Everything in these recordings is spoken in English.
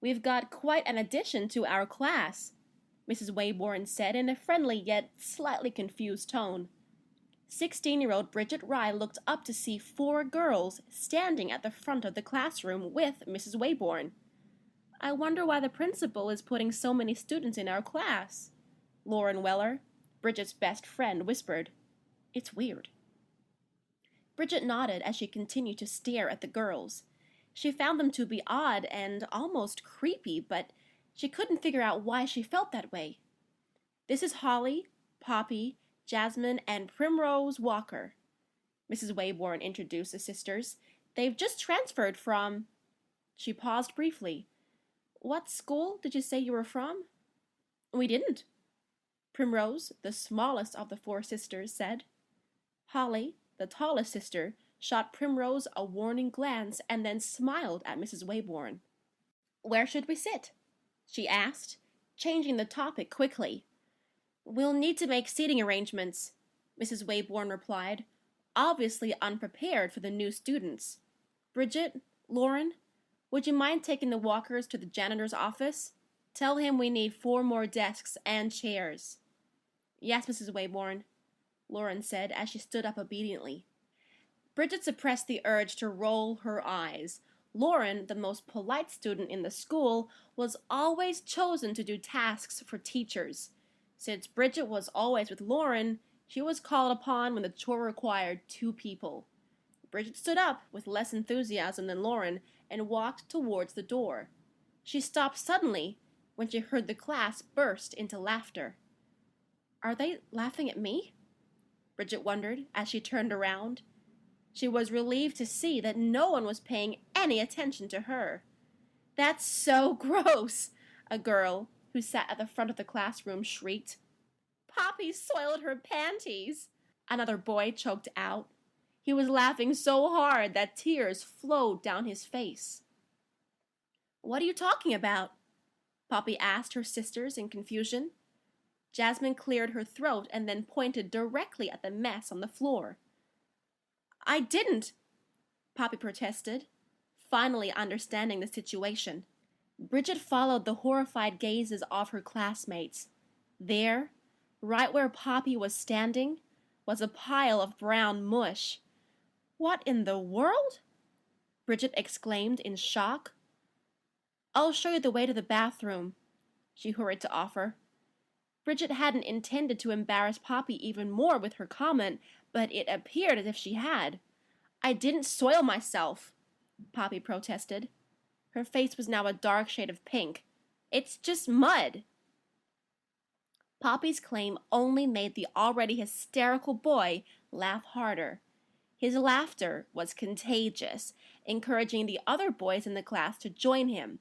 "We've got quite an addition to our class," Mrs. Wayborn said in a friendly yet slightly confused tone. 16-year-old Bridget Rye looked up to see 4 girls standing at the front of the classroom with Mrs. Wayborn. "I wonder why the principal is putting so many students in our class," Lauren Weller, Bridget's best friend, whispered. "It's weird." Bridget nodded as she continued to stare at the girls. She found them to be odd and almost creepy, but she couldn't figure out why she felt that way. "This is Holly, Poppy, Jasmine, and Primrose Walker," Mrs. Wayborn introduced the sisters. "They've just transferred from—" She paused briefly. "What school did you say you were from?" "We didn't," Primrose, the smallest of the 4 sisters, said. Holly, the tallest sister, shot Primrose a warning glance and then smiled at Mrs. Wayborn. "Where should we sit?" she asked, changing the topic quickly. "We'll need to make seating arrangements," Mrs. Wayborn replied, obviously unprepared for the new students. "Bridget, Lauren, would you mind taking the Walkers to the janitor's office? Tell him we need 4 more desks and chairs." "Yes, Mrs. Wayborn," Lauren said as she stood up obediently. Bridget suppressed the urge to roll her eyes. Lauren, the most polite student in the school, was always chosen to do tasks for teachers. Since Bridget was always with Lauren, she was called upon when the chore required 2 people. Bridget stood up with less enthusiasm than Lauren and walked towards the door. She stopped suddenly when she heard the class burst into laughter. "Are they laughing at me?" Bridget wondered as she turned around. She was relieved to see that no one was paying any attention to her. "That's so gross!" a girl who sat at the front of the classroom shrieked. "Poppy soiled her panties!" another boy choked out. He was laughing so hard that tears flowed down his face. "What are you talking about?" Poppy asked her sisters in confusion. Jasmine cleared her throat and then pointed directly at the mess on the floor. "I didn't," Poppy protested, finally understanding the situation. Bridget followed the horrified gazes of her classmates. There, right where Poppy was standing, was a pile of brown mush. "What in the world?" Bridget exclaimed in shock. "I'll show you the way to the bathroom," she hurried to offer. Bridget hadn't intended to embarrass Poppy even more with her comment, but it appeared as if she had. "I didn't soil myself," Poppy protested. Her face was now a dark shade of pink. "It's just mud." Poppy's claim only made the already hysterical boy laugh harder. His laughter was contagious, encouraging the other boys in the class to join him.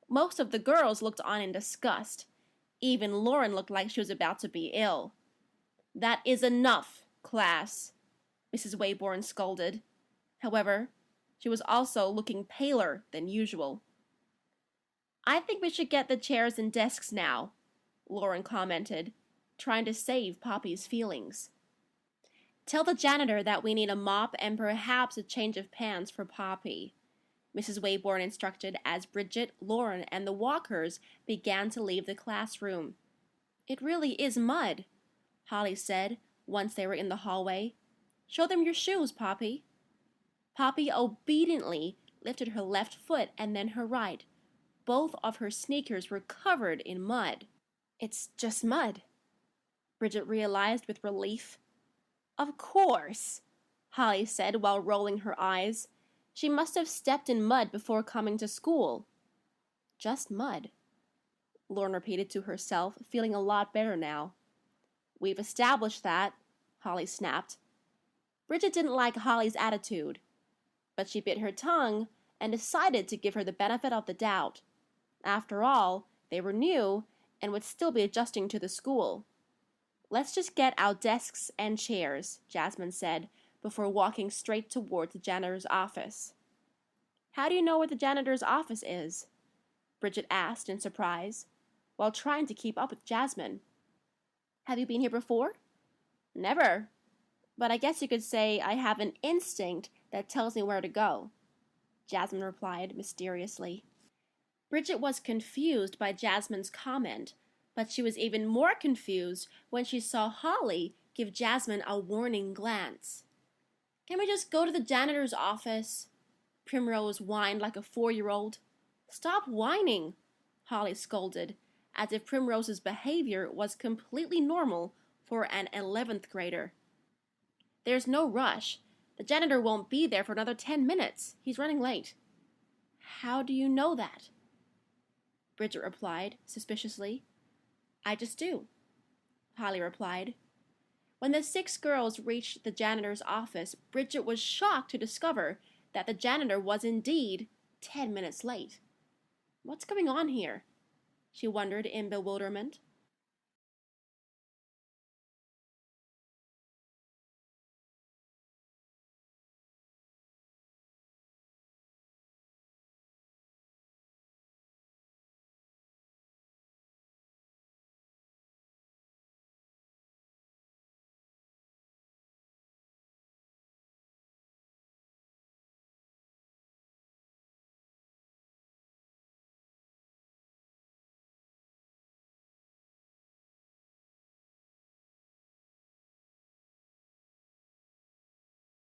Most of the girls looked on in disgust. Even Lauren looked like she was about to be ill. "That is enough, class," Mrs. Wayborn scolded. However, she was also looking paler than usual. "I think we should get the chairs and desks now," Lauren commented, trying to save Poppy's feelings. "Tell the janitor that we need a mop and perhaps a change of pants for Poppy," Mrs. Wayborn instructed as Bridget, Lauren, and the Walkers began to leave the classroom. "It really is mud," Holly said once they were in the hallway. "Show them your shoes, Poppy." Poppy obediently lifted her left foot and then her right. Both of her sneakers were covered in mud. "It's just mud," Bridget realized with relief. "Of course," Holly said while rolling her eyes. She must have stepped in mud before coming to school. "Just mud," Lauren repeated to herself, feeling a lot better now. "We've established that," Holly snapped. Bridget didn't like Holly's attitude, but she bit her tongue and decided to give her the benefit of the doubt. After all, they were new and would still be adjusting to the school. "Let's just get our desks and chairs," Jasmine said, before walking straight towards the janitor's office. "How do you know where the janitor's office is?" Bridget asked in surprise, while trying to keep up with Jasmine. "Have you been here before?" "Never. But I guess you could say I have an instinct that tells me where to go," Jasmine replied mysteriously. Bridget was confused by Jasmine's comment, but she was even more confused when she saw Holly give Jasmine a warning glance. "Can we just go to the janitor's office?" Primrose whined like a 4-year-old. "Stop whining," Holly scolded, as if Primrose's behavior was completely normal for an 11th grader. "There's no rush. The janitor won't be there for another 10 minutes. He's running late." "How do you know that?" Bridget replied, suspiciously. "I just do," Holly replied. When the 6 girls reached the janitor's office, Bridget was shocked to discover that the janitor was indeed 10 minutes late. What's going on here? She wondered in bewilderment.